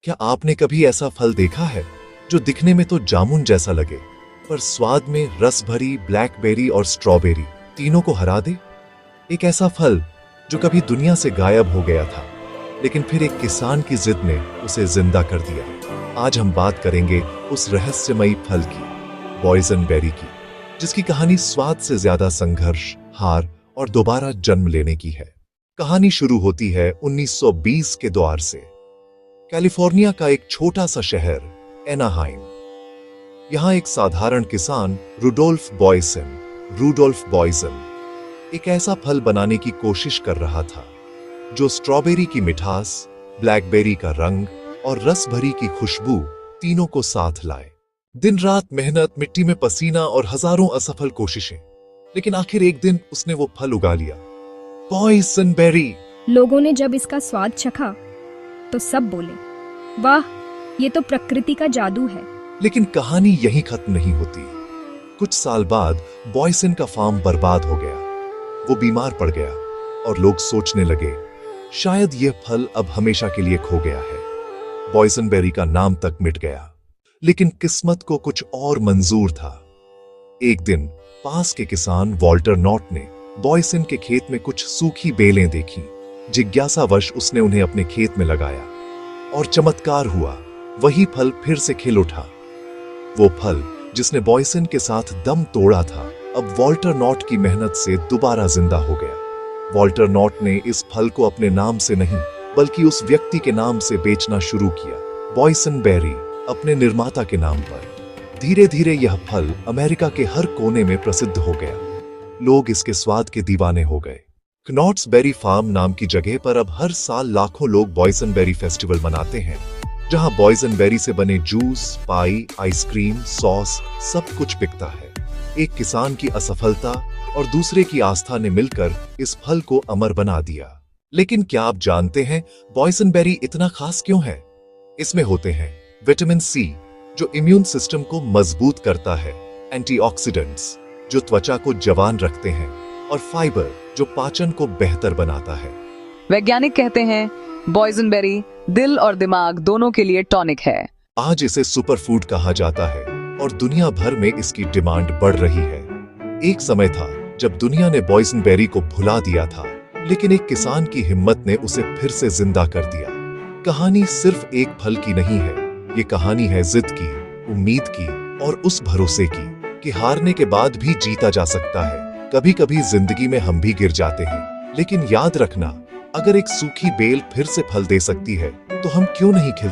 क्या आपने कभी ऐसा फल देखा है जो दिखने में तो जामुन जैसा लगे, पर स्वाद में रस भरी ब्लैकबेरी और स्ट्रॉबेरी तीनों को हरा दे? एक ऐसा फल जो कभी दुनिया से गायब हो गया था, लेकिन फिर एक किसान की जिद ने उसे जिंदा कर दिया। आज हम बात करेंगे उस रहस्यमयी फल की, बॉयजनबेरी की, जिसकी कहानी स्वाद से ज्यादा संघर्ष, हार और दोबारा जन्म लेने की है। कहानी शुरू होती है 1920 के द्वार से। कैलिफोर्निया का एक छोटा सा शहर एनाहाइम। यहां एक साधारण किसान रूडोल्फ बॉयसन एक ऐसा फल बनाने की कोशिश कर रहा था जो स्ट्रॉबेरी की मिठास, ब्लैकबेरी का रंग और रस भरी की खुशबू तीनों को साथ लाए। दिन रात मेहनत, मिट्टी में पसीना और हजारों असफल कोशिशें, लेकिन आखिर एक दिन उसने वो फल उगा लिया, बॉयसनबेरी। लोगों ने जब इसका स्वाद चखा तो सब बोले, वाह, ये तो प्रकृति का जादू है। लेकिन कहानी यहीं खत्म नहीं होती। कुछ साल बाद बॉयसन का फार्म बर्बाद हो गया। वो बीमार पड़ गया और लोग सोचने लगे, शायद यह फल अब हमेशा के लिए खो गया है। बॉयसनबेरी का नाम तक मिट गया। लेकिन किस्मत को कुछ और मंजूर था। एक दिन पास के किसान वॉल्टर नॉट ने बॉयसन के खेत में कुछ सूखी बेलें देखी। जिज्ञासावश उसने उन्हें अपने खेत में लगाया और चमत्कार हुआ, वही फल फिर से खिल उठा। वो फल जिसने बॉयसन के साथ दम तोड़ा था, अब वॉल्टर नॉट की मेहनत से दोबारा जिंदा हो गया। वॉल्टर नॉट ने इस फल को अपने नाम से नहीं, बल्कि उस व्यक्ति के नाम से बेचना शुरू किया, बॉयसनबेरी, अपने निर्माता के नाम पर। धीरे धीरे यह फल अमेरिका के हर कोने में प्रसिद्ध हो गया। लोग इसके स्वाद के दीवाने हो गए। क्नॉट्स बेरी फार्म नाम की जगह पर अब हर साल लाखों लोग बॉयसनबेरी फेस्टिवल मनाते हैं, जहां बॉयसनबेरी से बने जूस, पाई, आइसक्रीम, सॉस सब कुछ बिकता है। एक किसान की असफलता और दूसरे की आस्था ने मिलकर इस फल को अमर बना दिया। लेकिन क्या आप जानते हैं बॉयसनबेरी इतना खास क्यों है? इसमें होते हैं विटामिन सी, जो इम्यून सिस्टम को मजबूत करता है, एंटीऑक्सीडेंट्स, जो त्वचा को जवान रखते हैं, और फाइबर, जो पाचन को बेहतर बनाता है। वैज्ञानिक कहते हैं बॉयसनबेरी दिल और दिमाग दोनों के लिए टॉनिक है। आज इसे सुपरफूड कहा जाता है और दुनिया भर में इसकी डिमांड बढ़ रही है। एक समय था जब दुनिया ने बॉयसनबेरी को भुला दिया था, लेकिन एक किसान की हिम्मत ने उसे फिर से जिंदा कर दिया। कहानी सिर्फ एक फल की नहीं है, ये कहानी है जिद की, उम्मीद की और उस भरोसे की कि हारने के बाद भी जीता जा सकता है। कभी कभी जिंदगी में हम भी गिर जाते हैं, लेकिन याद रखना, अगर एक सूखी बेल फिर से फल दे सकती है, तो हम क्यों नहीं खिल